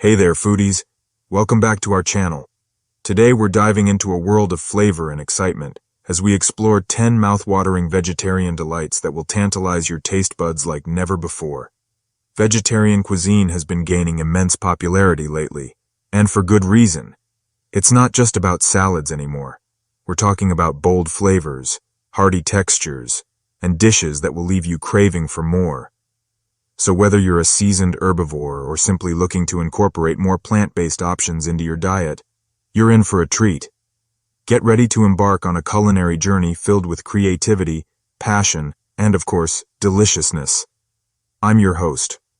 Hey there, foodies. Welcome back to our channel. Today we're diving into a world of flavor and excitement as we explore 10 mouthwatering vegetarian delights that will tantalize your taste buds like never before. Vegetarian cuisine has been gaining immense popularity lately, and for good reason. It's not just about salads anymore. We're talking about bold flavors, hearty textures, and dishes that will leave you craving for more. So whether you're a seasoned herbivore or simply looking to incorporate more plant-based options into your diet, you're in for a treat. Get ready to embark on a culinary journey filled with creativity, passion, and of course, deliciousness. I'm your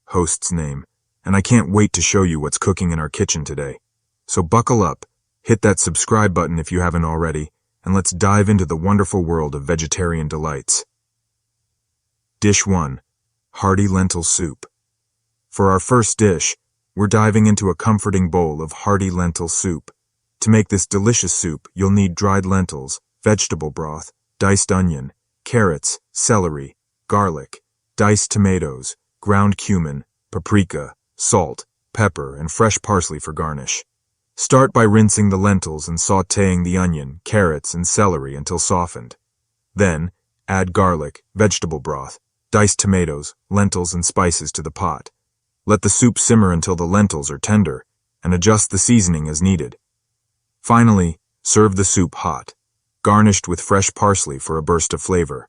host's name, and I can't wait to show you what's cooking in our kitchen today. So buckle up, hit that subscribe button if you haven't already, and let's dive into the wonderful world of vegetarian delights. Dish 1. Hearty lentil soup. For our first dish, we're diving into a comforting bowl of hearty lentil soup. To make this delicious soup, you'll need dried lentils, vegetable broth, diced onion, carrots, celery, garlic, diced tomatoes, ground cumin, paprika, salt, pepper, and fresh parsley for garnish. Start by rinsing the lentils and sautéing the onion, carrots, and celery until softened. Then, add garlic, vegetable broth, diced tomatoes, lentils, and spices to the pot. Let the soup simmer until the lentils are tender, and adjust the seasoning as needed. Finally, serve the soup hot, garnished with fresh parsley for a burst of flavor.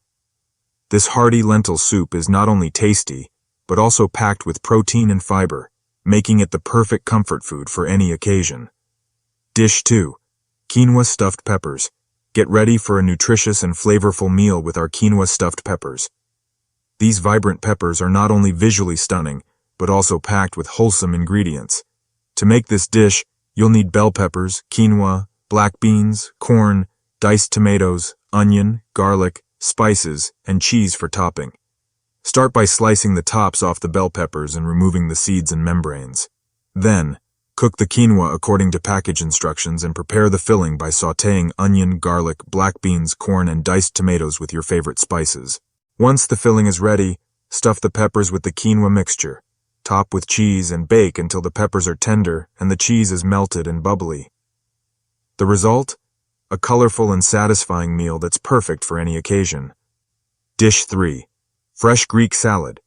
This hearty lentil soup is not only tasty, but also packed with protein and fiber, making it the perfect comfort food for any occasion. Dish 2. Quinoa stuffed peppers. Get ready for a nutritious and flavorful meal with our quinoa stuffed peppers. These vibrant peppers are not only visually stunning, but also packed with wholesome ingredients. To make this dish, you'll need bell peppers, quinoa, black beans, corn, diced tomatoes, onion, garlic, spices, and cheese for topping. Start by slicing the tops off the bell peppers and removing the seeds and membranes. Then, cook the quinoa according to package instructions and prepare the filling by sautéing onion, garlic, black beans, corn, and diced tomatoes with your favorite spices. Once the filling is ready, stuff the peppers with the quinoa mixture. Top with cheese and bake until the peppers are tender and the cheese is melted and bubbly. The result? A colorful and satisfying meal that's perfect for any occasion. Dish 3. Fresh Greek salad.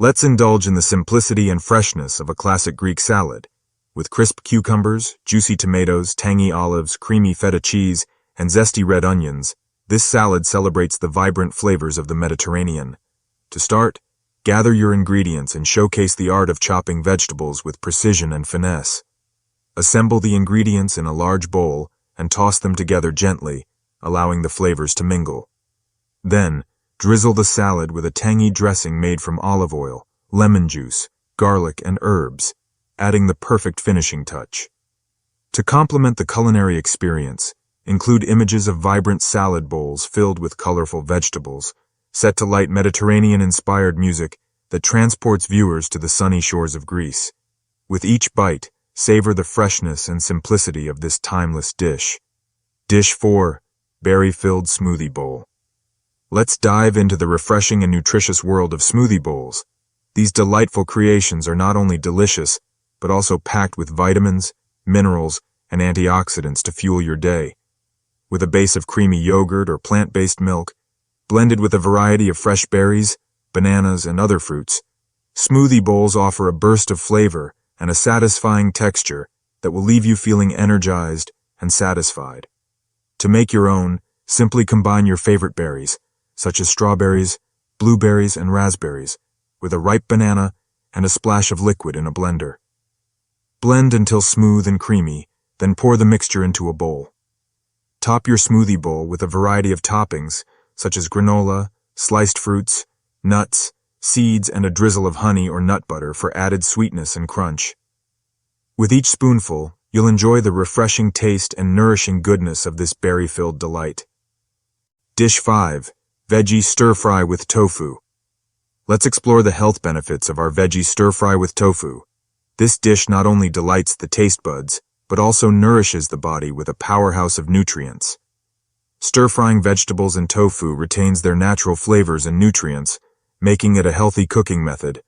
Let's indulge in the simplicity and freshness of a classic Greek salad. With crisp cucumbers, juicy tomatoes, tangy olives, creamy feta cheese, and zesty red onions, this salad celebrates the vibrant flavors of the Mediterranean. To start, gather your ingredients and showcase the art of chopping vegetables with precision and finesse. Assemble the ingredients in a large bowl and toss them together gently, allowing the flavors to mingle. Then, drizzle the salad with a tangy dressing made from olive oil, lemon juice, garlic, and herbs, adding the perfect finishing touch. To complement the culinary experience, include images of vibrant salad bowls filled with colorful vegetables, set to light Mediterranean-inspired music that transports viewers to the sunny shores of Greece. With each bite, savor the freshness and simplicity of this timeless dish. Dish 4. Berry-filled smoothie bowl. Let's dive into the refreshing and nutritious world of smoothie bowls. These delightful creations are not only delicious, but also packed with vitamins, minerals, and antioxidants to fuel your day. With a base of creamy yogurt or plant-based milk, blended with a variety of fresh berries, bananas, and other fruits, smoothie bowls offer a burst of flavor and a satisfying texture that will leave you feeling energized and satisfied. To make your own, simply combine your favorite berries, such as strawberries, blueberries, and raspberries, with a ripe banana and a splash of liquid in a blender. Blend until smooth and creamy, then pour the mixture into a bowl. Top your smoothie bowl with a variety of toppings, such as granola, sliced fruits, nuts, seeds, and a drizzle of honey or nut butter for added sweetness and crunch. With each spoonful, you'll enjoy the refreshing taste and nourishing goodness of this berry-filled delight. Dish 5. Veggie stir-fry with tofu. Let's explore the health benefits of our veggie stir-fry with tofu. This dish not only delights the taste buds, but also nourishes the body with a powerhouse of nutrients. Stir-frying vegetables and tofu retains their natural flavors and nutrients, making it a healthy cooking method.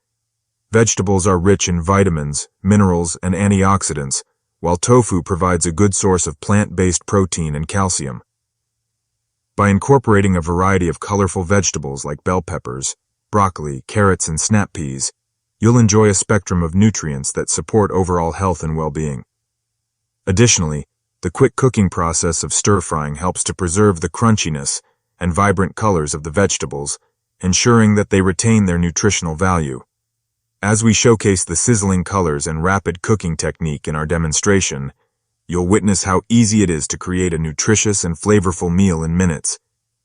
Vegetables are rich in vitamins, minerals, and antioxidants, while tofu provides a good source of plant-based protein and calcium. By incorporating a variety of colorful vegetables like bell peppers, broccoli, carrots, and snap peas, you'll enjoy a spectrum of nutrients that support overall health and well-being. Additionally, the quick cooking process of stir-frying helps to preserve the crunchiness and vibrant colors of the vegetables, ensuring that they retain their nutritional value. As we showcase the sizzling colors and rapid cooking technique in our demonstration, you'll witness how easy it is to create a nutritious and flavorful meal in minutes.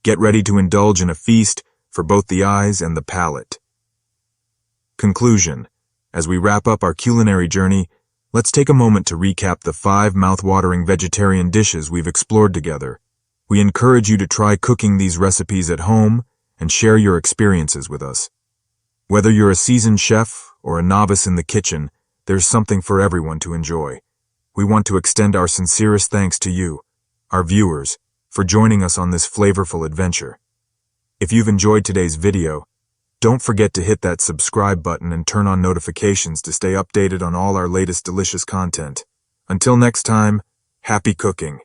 Get ready to indulge in a feast for both the eyes and the palate. Conclusion. As we wrap up our culinary journey, let's take a moment to recap the 5 mouth-watering vegetarian dishes we've explored together. We encourage you to try cooking these recipes at home and share your experiences with us. Whether you're a seasoned chef or a novice in the kitchen, there's something for everyone to enjoy. We want to extend our sincerest thanks to you, our viewers, for joining us on this flavorful adventure. If you've enjoyed today's video, don't forget to hit that subscribe button and turn on notifications to stay updated on all our latest delicious content. Until next time, happy cooking!